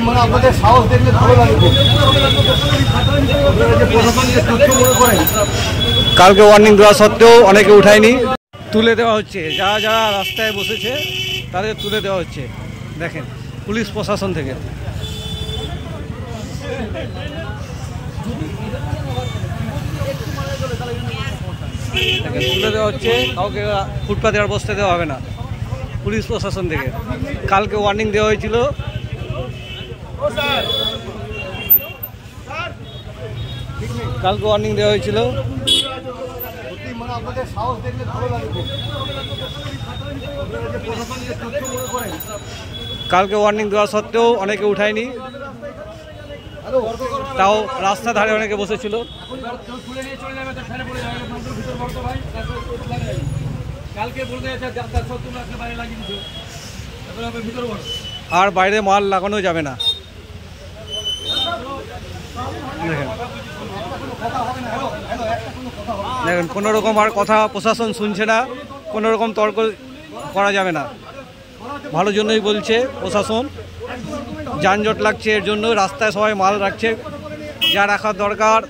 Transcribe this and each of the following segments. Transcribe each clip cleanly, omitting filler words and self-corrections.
মানে আপনাদের সাহস দেখলে ভালো লাগে। কালকে ওয়ার্নিং দেওয়া সত্ত্বেও অনেকে উঠায়নি, তুলে দেওয়া হচ্ছে। যারা যারা রাস্তায় বসেছে তাদের তুলে দেওয়া হচ্ছে, দেখেন পুলিশ প্রশাসন থেকে। তুলে দেওয়া হচ্ছে, কাউকে ফুটপাতে আর বসতে দেওয়া হবে না পুলিশ প্রশাসন থেকে। কালকে ওয়ার্নিং দেওয়া হয়েছিল। কালকে ওয়ার্নিং দেওয়া হয়েছিল। আপনাদের সাহস দেখলে ভালো লাগে। কালকে ওয়ার্নিং দেওয়া সত্ত্বেও অনেকে উঠায়নি, তাও রাস্তা ধারে অনেকে বসেছিল। আর বাইরে মাল লাগানো যাবে না। দেখেন কোনো রকম আর কথা প্রশাসন শুনছে না, কোনো রকম তর্ক করা যাবে না। ভালো জন্যই বলছে প্রশাসন, যানজট লাগছে এর জন্য রাস্তায় সবাই মাল রাখছে, যা রাখার দরকার।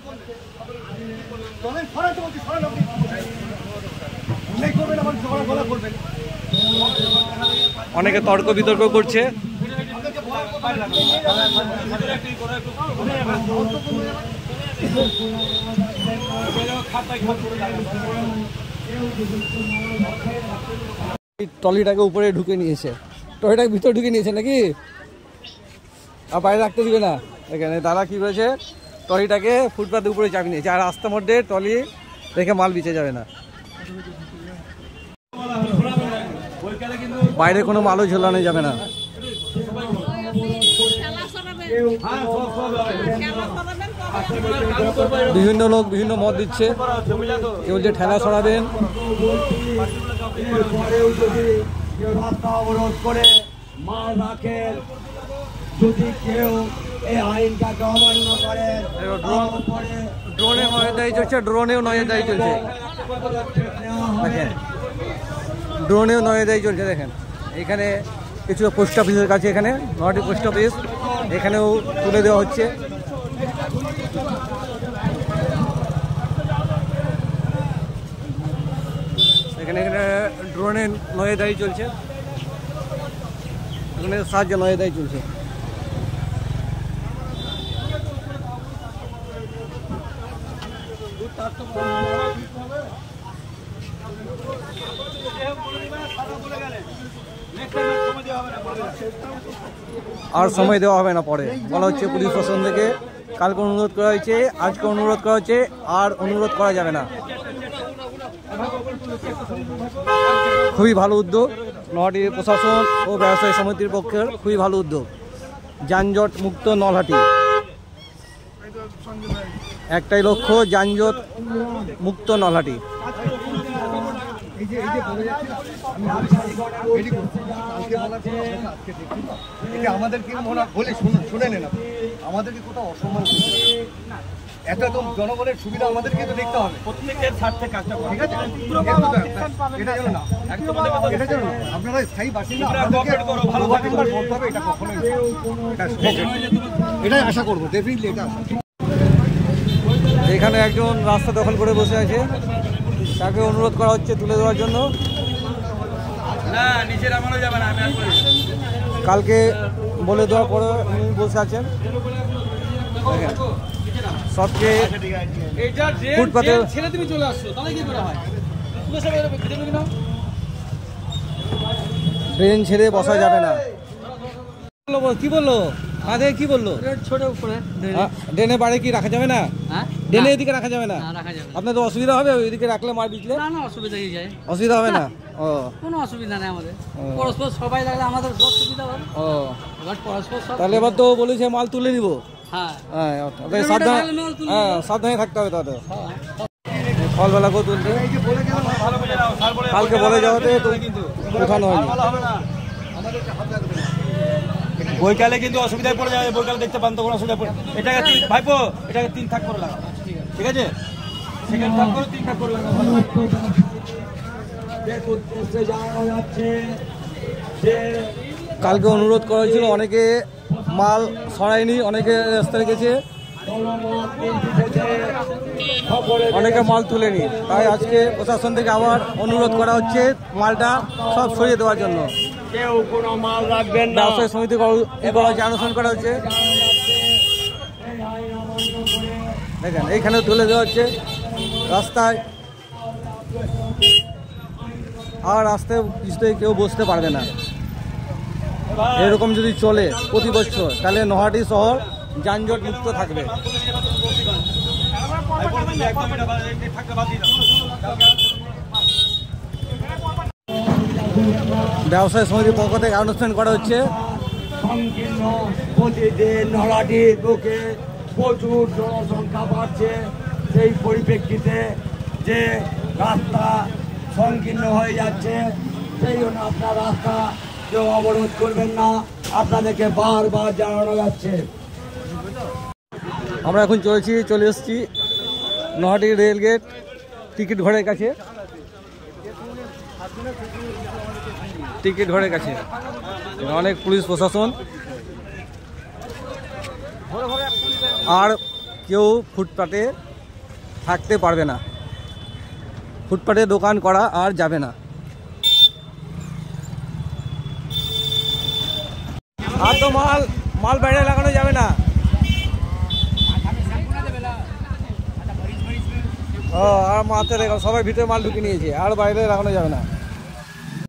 অনেকে তর্ক বিতর্ক করছে। ট্রলিটাকে উপরে ঢুকে নিয়েছে, ট্রলিটাকে ভিতরে ঢুকে নিয়েছে নাকি, আর বাইরে রাখতে দিবে না। এখানে তারা কি করেছে, ট্রলিটাকে ফুটপাতের উপরে চাপিয়ে নিয়েছে, আর রাস্তার মধ্যে ট্রলি রেখে মাল বেঁচে যাবে না। বাইরে কোনো মালও ঝোলানো যাবে না। বিভিন্ন লোক বিভিন্ন মত দিচ্ছে, কেউ যে ঠেলা সরাবেন, রাস্তা অবরোধ করে মাল রাখেন, যদি কেউ এই আইনটাকে অমান্য করে। ড্রোনে নজরদারি চলছে, ড্রোনেও নজরদারি চলছে, দেখেন ড্রোনেও নজরদারি চলছে। দেখেন এখানে কিছু পোস্ট অফিসের কাছে, এখানে নটি পোস্ট অফিস, এখানেও তুলে দেওয়া হচ্ছে। এখানে এখানে ড্রোনের নজরদারি চলছে, এখানে সাহায্যে নজরদারি চলছে। আর সময় দেওয়া হবে না, পরে বলা হচ্ছে পুলিশ প্রশাসন থেকে। কালকে অনুরোধ করা হয়েছে, আজকে অনুরোধ করা হচ্ছে, আর অনুরোধ করা যাবে না। খুবই ভালো উদ্যোগ নলহাটি প্রশাসন ও ব্যবসায়ী সমিতির পক্ষে, খুবই ভালো উদ্যোগ। যানজট মুক্ত নলহাটি, একটাই লক্ষ্য, যানজট মুক্ত নলহাটি। আমাদেরকে বলে শুনে নেন, আমাদেরকে কোথাও অসম্মান, এত এত জনগণের সুবিধা আমাদেরকে তো দেখতে হবে, প্রত্যেকের স্বার্থে কাজটা ঠিক আছে। এটা যেন না, এটা যেন আপনারা স্থায়ী বাসিন্দা, করতে হবে, এটা কখনোই এটাই আশা করবো, ডেফিনেটলি এটা। এখানে একজন রাস্তা দখল করে বসে আছে, তাকে অনুরোধ করা হচ্ছে তুলে দেওয়ার জন্য। কালকে বলে দেওয়ার পরে উনি বসে আছেন। সবচেয়ে ফুটপাতে ট্রেন ছেড়ে বসা যাবে না। কি বললো আগে, কি বললো ড্রেনে বাড়ি কি রাখা যাবে না, ড্রেনে এদিকে রাখা যাবে না, আপনার তো অসুবিধা হবে ওইদিকে রাখলে, মার বিচলে অসুবিধা হবে না। ও কোনো অসুবিধা নেই আমাদের, পরস্পর সবাই লাগলে আমাদের সুবিধা হবে। ও এবার পরস্পর তাহলে এবার তো বলেছে মাল তুলে নিব, হ্যাঁ সাবধানে থাকতে হবে তাদের। ফলবেলাকেও তুলতে কালকে বলে যাওয়াতে উঠানো হয়নি। বৈকালে কিন্তু অসুবিধায় পড়ে যাবে, বৈকালে দেখতে পান তো কোনো অসুবিধা পড়ে। এটাকে ভাইপো, এটাকে 3 থাক করে লাগাও, ঠিক আছে? সেকেন্ড থাক করে 3 থাক করে লাগাও। কালকে অনুরোধ করা হয়েছিল, অনেকে মাল সরায়নি, অনেকে রাস্তা রেখেছে, অনেকে মাল তুলেনি। তাই আজকে প্রশাসন থেকে আবার অনুরোধ করা হচ্ছে মালটা সব সরিয়ে দেওয়ার জন্য। কেউ কোনো মাল রাখবেন না। ব্যবসায়ী সমিতি আলোচনা করা হচ্ছে। দেখেন এইখানে তুলে দেওয়া হচ্ছে রাস্তায়, আর রাস্তায় কিছুতেই কেউ বসতে পারবে না। এরকম যদি চলে প্রতি বছর, তাহলে নহাটি শহর যানজট মুক্ত থাকবে। ব্যবসায়ী সমিতির পক্ষ থেকে অনুষ্ঠান করা হচ্ছে। সংকীর্ণ প্রতিদিন নলাটির বুকে প্রচুর জনসংখ্যা বাড়ছে, সেই পরিপ্রেক্ষিতে যে রাস্তা সংকীর্ণ হয়ে যাচ্ছে, সেই জন্য আপনার রাস্তা কেউ অবরোধ করবেন না, আপনাদেরকে বারবার জানানো যাচ্ছে। আমরা এখন চলে এসেছি নহাটি রেলগেট টিকিট ঘরের কাছে। টিকিট ঘরের কাছে অনেক পুলিশ প্রশাসন, আর কেউ ফুটপাতে থাকতে পারবে না, ফুটপাতে দোকান করা আর যাবে না। আর তো মাল বাইরে লাগানো যাবে না। ও আর মাথায় রেখে সবাই ভিতরে মাল ঢুকে নিয়েছে, আর বাইরে লাগানো যাবে না।